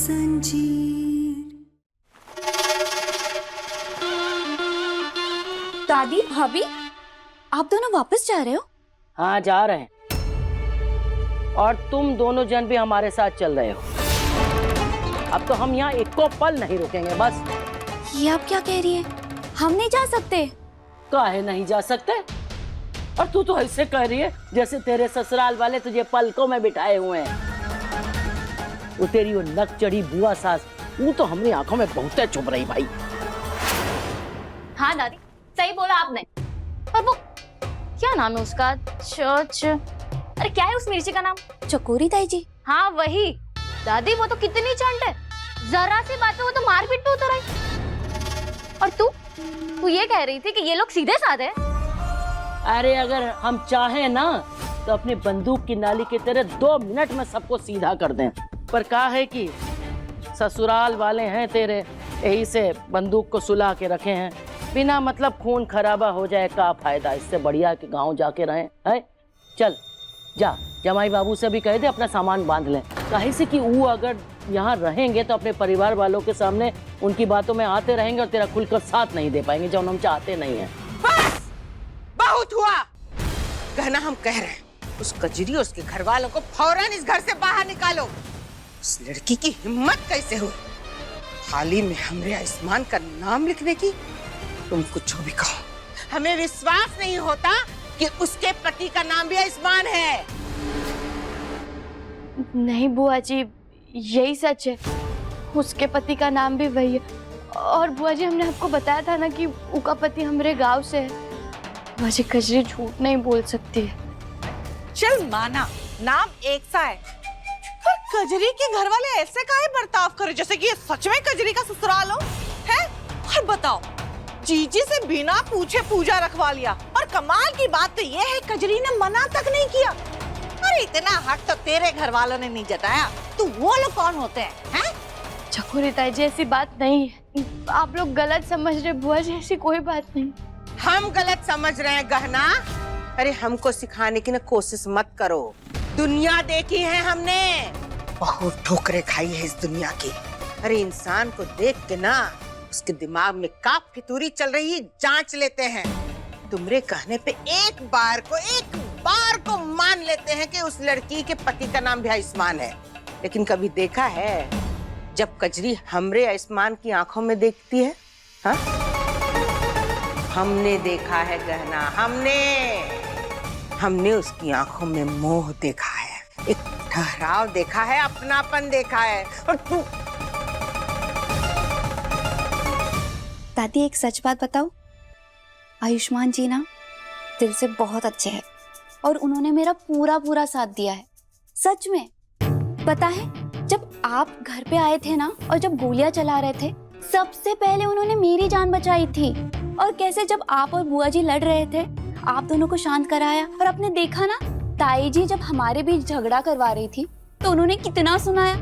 जंजीर। दादी भाभी, आप दोनों वापस जा रहे हो? हाँ, जा रहे हैं। और तुम दोनों जन भी हमारे साथ चल रहे हो। अब तो हम यहाँ एक को पल नहीं रुकेंगे बस। ये आप क्या कह रही है? हम नहीं जा सकते। काहे नहीं जा सकते? और तू तो ऐसे कह रही है जैसे तेरे ससुराल वाले तुझे पलकों में बिठाए हुए हैं। वो तेरी वो नक चढ़ी बुआ सास, वो तो हमारी आंखों में बहुत चुभ रही भाई। हाँ दादी, सही बोला आपने। पर वो क्या नाम है उसका? अरे क्या है उस मिर्ची का नाम? चकोरी ताई जी। हाँ वही। दादी वो तो कितनी चंट है, जरा सी बात पे वो तो मारपीट पे उतर आई। और तू ये कह रही थी कि ये लोग सीधे साधे हैं? अरे अगर हम चाहें ना तो अपनी बंदूक की नाली की तरह 2 मिनट में सबको सीधा कर दें। पर कहा है कि ससुराल वाले हैं तेरे, यही से बंदूक को सुला के रखे हैं। बिना मतलब खून खराबा हो जाए का फायदा, इससे बढ़िया कि गांव जाके रहें। है चल जा, जमाई बाबू से भी कह दे अपना सामान बांध लें। काहे से कि वो अगर यहाँ रहेंगे तो अपने परिवार वालों के सामने उनकी बातों में आते रहेंगे और तेरा खुलकर साथ नहीं दे पाएंगे, जो हम चाहते नहीं है। बस बहुत हुआ। कहना हम कह रहे हैं, उस कजरी और उसके घर वालों को फौरन इस घर से बाहर निकालो। उस लड़की की हिम्मत कैसे हुई थाली में हमरे आयुष्मान का नाम लिखने की? तुम कुछ भी कहो, हमें विश्वास नहीं होता कि उसके पति का नाम भी आयुष्मान है। नहीं बुआ जी, यही सच है। उसके पति का नाम भी वही है। और बुआ जी, हमने आपको बताया था ना कि उसका पति हमारे गांव से है। बुआ जी, कजरी झूठ नहीं बोल सकती है। चल माना, नाम एक सा है, पर कजरी के घर वाले ऐसे काहे बर्ताव करे जैसे कि ये सच में कजरी का ससुराल हो है? और बताओ, जीजी से बिना पूछे पूजा रखवा लिया, और कमाल की बात तो ये है कजरी ने मना तक नहीं किया। अरे इतना हक तो तेरे घर वालों ने नहीं जताया, तो वो लोग कौन होते हैं? चकोरी ताई जी, ऐसी बात नहीं है। आप लोग गलत समझ रहे बुआ जी, ऐसी कोई बात नहीं। हम गलत समझ रहे हैं गहना? अरे हमको सिखाने की ना कोशिश मत करो। दुनिया देखी है हमने, बहुत ठोकरें खाई है इस दुनिया की। अरे इंसान को देख के ना उसके दिमाग में का फितूरी चल रही है जांच लेते हैं। तुमरे कहने पे एक बार को मान लेते हैं कि उस लड़की के पति का नाम भी आयुष्मान है। लेकिन कभी देखा है जब कजरी हमरे आयुष्मान की आंखों में देखती है? हाँ, हमने देखा है गहना, हमने उसकी आंखों में मोह देखा है, एक ठहराव देखा है, अपनापन देखा है। और तू दादी, एक सच बात बताओ, आयुष्मान जी ना दिल से बहुत अच्छे हैं और उन्होंने मेरा पूरा साथ दिया है। सच में। पता है, जब आप घर पे आए थे ना और जब गोलियां चला रहे थे, सबसे पहले उन्होंने मेरी जान बचाई थी। और कैसे जब आप और बुआ जी लड़ रहे थे, आप दोनों को शांत कराया। और आपने देखा ना, ताई जी जब हमारे बीच झगड़ा करवा रही थी तो उन्होंने कितना सुनाया।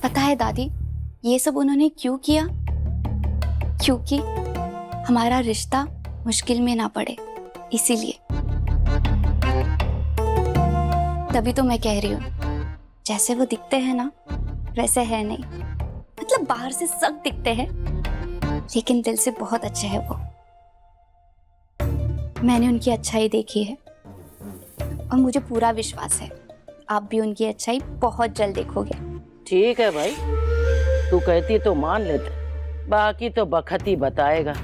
पता है दादी, ये सब उन्होंने क्यों किया? क्योंकि हमारा रिश्ता मुश्किल में ना पड़े, इसीलिए। तभी तो मैं कह रही हूँ, जैसे वो दिखते हैं ना वैसे है नहीं। मतलब बाहर से सख्त दिखते हैं लेकिन दिल से बहुत अच्छे हैं वो। मैंने उनकी अच्छाई देखी है और मुझे पूरा विश्वास है आप भी उनकी अच्छाई बहुत जल्द देखोगे। ठीक है भाई, तू कहती तो मान लेते, बाकी तो बखत ही बताएगा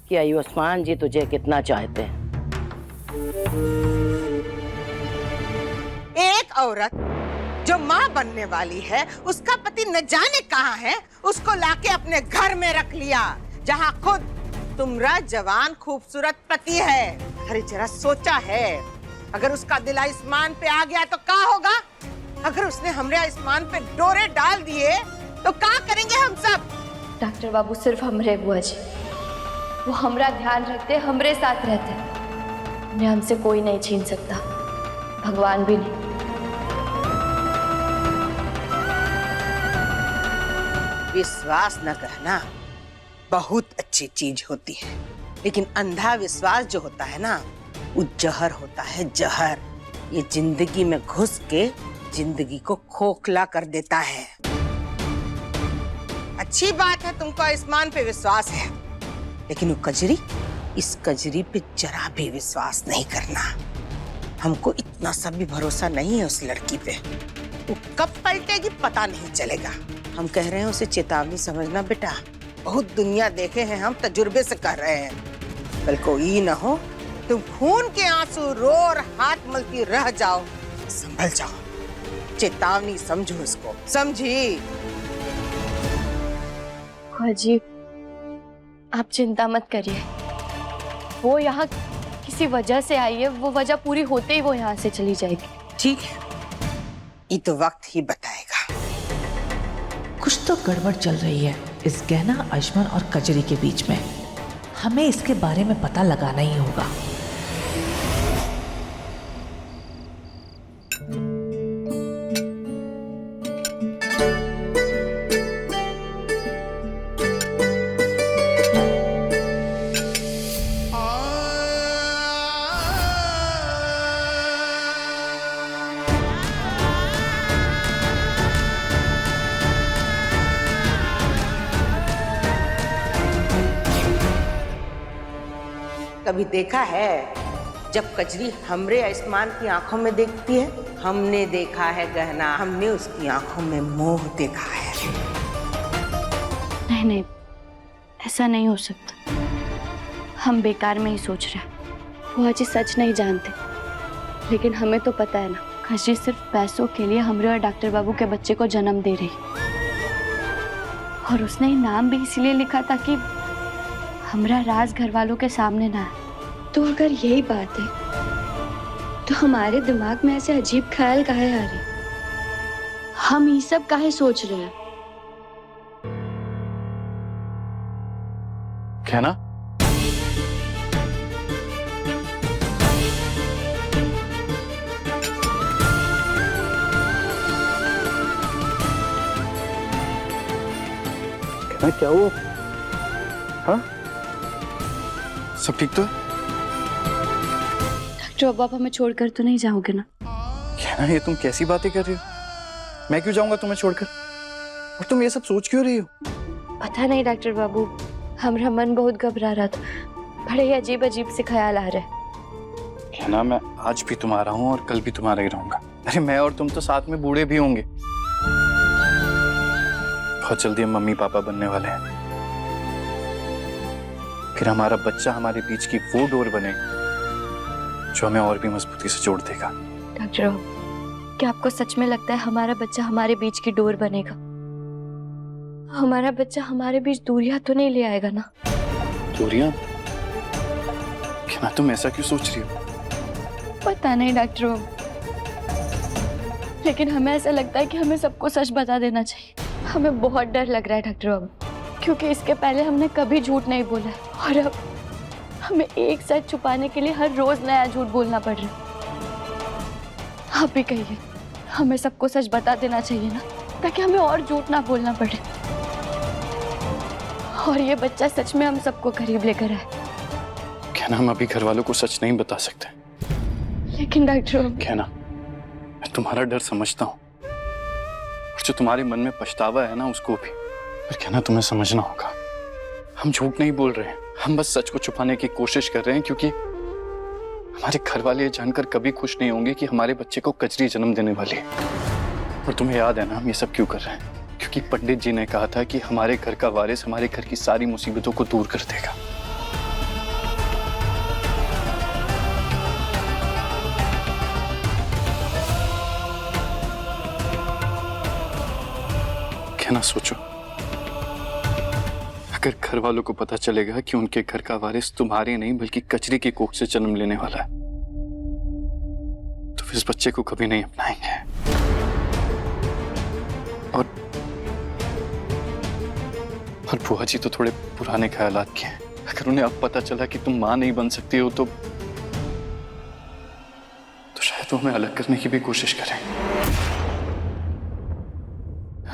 कि आयुष्मान जी तुझे कितना चाहते हैं। एक औरत जो माँ बनने वाली है, उसका पति न जाने कहाँ है, उसको लाके अपने घर में रख लिया, जहाँ खुद तुम्हारा जवान खूबसूरत पति है। अरे जरा सोचा है, अगर उसका दिल आयुष्मान पे आ गया तो क्या होगा? अगर उसने हमरे आयुष्मान पे डोरे डाल दिए तो क्या करेंगे हम सब? डॉक्टर बाबू सिर्फ हमरे बुआ जी, वो हमरा ध्यान रखते, हमरे साथ रहते, उन्हें हमसे कोई नहीं छीन सकता, भगवान भी नहीं। विश्वास न करना बहुत अच्छी चीज होती है, लेकिन अंधा विश्वास जो होता है ना, वो जहर होता है, जहर। ये जिंदगी में घुस के जिंदगी को खोखला कर देता है। अच्छी बात है तुमको आयुष्मान पे विश्वास है, लेकिन वो कजरी, इस कजरी पे जरा भी विश्वास नहीं करना। हमको इतना सा भी भरोसा नहीं है उस लड़की पे। वो कब पलटेगी पता नहीं चलेगा। हम कह रहे हैं उसे चेतावनी समझना बेटा। बहुत दुनिया देखे हैं हम, तजुर्बे से कह रहे हैं। कल को ये ना हो तुम खून के आंसू रो और हाथ मलती रह जाओ। संभल जाओ, चेतावनी समझो इसको, समझी? बुआ जी, आप चिंता मत करिए। वो यहाँ किसी वजह से आई है, वो वजह पूरी होते ही वो यहाँ से चली जाएगी। ठीक है, ये तो वक्त ही बताएगा। कुछ तो गड़बड़ चल रही है इस गहना, आयुष्मान और कजरी के बीच में। हमें इसके बारे में पता लगाना ही होगा। कभी देखा है जब कजरी हमरे आयुष्मान की आंखों में देखती है? हमने देखा है गहना, हमने उसकी आंखों में मोह देखा है। नहीं नहीं, ऐसा नहीं हो सकता। हम बेकार में ही सोच रहे हैं। बुआ जी सच नहीं जानते, लेकिन हमें तो पता है ना, कजरी सिर्फ पैसों के लिए हमरे और डॉक्टर बाबू के बच्चे को जन्म दे रही। और उसने नाम भी इसीलिए लिखा ताकि हमरा राज घर वालों के सामने ना है। तो अगर यही बात है तो हमारे दिमाग में ऐसे अजीब ख्याल काहे आ रहे? हम ये सब काहे सोच रहे हैं? क्या ना? क्या हुआ? हाँ? सब ठीक तो है? डॉक्टर अब आप हमें छोड़कर तो नहीं जाओगे ना? क्या ना, ये तुम कैसी बातें कर रही हो? मैं क्यों जाऊंगा तुम्हें छोड़कर? और तुम ये सब सोच क्यों रही हो? पता नहीं डॉक्टर बाबू, हमारा मन बहुत घबरा रहा था। बड़े ही अजीब अजीब से ख्याल आ रहे। क्या ना, मैं आज भी तुम्हारा हूँ और कल भी तुम्हारा ही रहूंगा। अरे मैं और तुम तो साथ में बूढ़े भी होंगे। बहुत जल्दी हम मम्मी पापा बनने वाले हैं। फिर हमारा बच्चा हमारे बीच की वो डोर बने जो हमें और भी मजबूती से जोड़ देगा। डॉक्टर बाबू, क्या आपको सच में लगता है हमारा बच्चा हमारे बीच की डोर बनेगा? हमारा बच्चा हमारे बीच दूरियां तो नहीं ले आएगा ना? दूरियां? क्या ना, तुम ऐसा क्यों सोच रही हो? पता नहीं डॉक्टर बाबू, लेकिन हमें ऐसा लगता है कि हमें सबको सच बता देना चाहिए। हमें बहुत डर लग रहा है डॉक्टर बाबू, क्योंकि इसके पहले हमने कभी झूठ नहीं बोला है और अब हमें एक सच छुपाने के लिए हर रोज नया झूठ बोलना पड़ रहा है। आप भी कहिए, हमें सबको सच बता देना चाहिए ना, ताकि हमें और झूठ ना बोलना पड़े और ये बच्चा सच में हम सबको करीब लेकर आए। क्या ना, हम अभी घर वालों को सच नहीं बता सकते। लेकिन डॉक्टर बाबू, क्या ना, मैं तुम्हारा डर समझता हूँ और जो तुम्हारे मन में पछतावा है ना, उसको भी। पर क्या ना, तुम्हें समझना होगा, हम झूठ नहीं बोल रहे हैं। हम बस सच को छुपाने की कोशिश कर रहे हैं, क्योंकि हमारे घर वाले ये जानकर कभी खुश नहीं होंगे कि हमारे बच्चे को कजरी जन्म देने वाली है। और तुम्हें याद है ना, हम ये सब क्यों कर रहे हैं? क्योंकि पंडित जी ने कहा था कि हमारे घर का वारिस हमारे घर की सारी मुसीबतों को दूर कर देगा। क्या ना, सोचो, अगर घर वालों को पता चलेगा कि उनके घर का वारिस तुम्हारे नहीं बल्कि कजरी की कोख से जन्म लेने वाला है, तो फिर इस बच्चे को कभी नहीं अपनाएंगे। और बुआ जी तो थोड़े पुराने ख्यालात के हैं। अगर उन्हें अब पता चला कि तुम मां नहीं बन सकती हो तो शायद वो हमें अलग करने की भी कोशिश करें।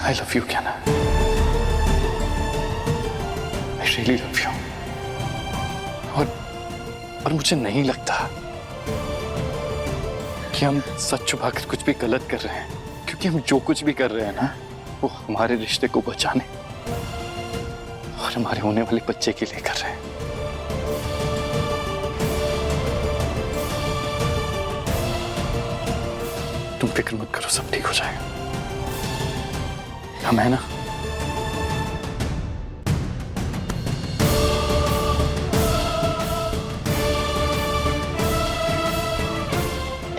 I love you, क्या ना? I really love you. और मुझे नहीं लगता कि हम सच छुपाकर कुछ भी गलत कर रहे हैं, क्योंकि हम जो कुछ भी कर रहे हैं ना, वो हमारे रिश्ते को बचाने और हमारे होने वाले बच्चे के लिए कर रहे हैं। तुम फिक्र मत करो, सब ठीक हो जाएगा। हम है ना।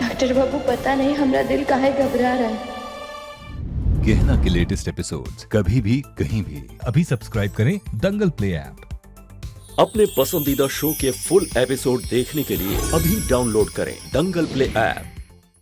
डॉक्टर बाबू, पता नहीं हमारा दिल काहे घबरा रहा है। गहना के लेटेस्ट एपिसोड्स कभी भी कहीं भी अभी सब्सक्राइब करें दंगल प्ले ऐप। अपने पसंदीदा शो के फुल एपिसोड देखने के लिए अभी डाउनलोड करें दंगल प्ले ऐप।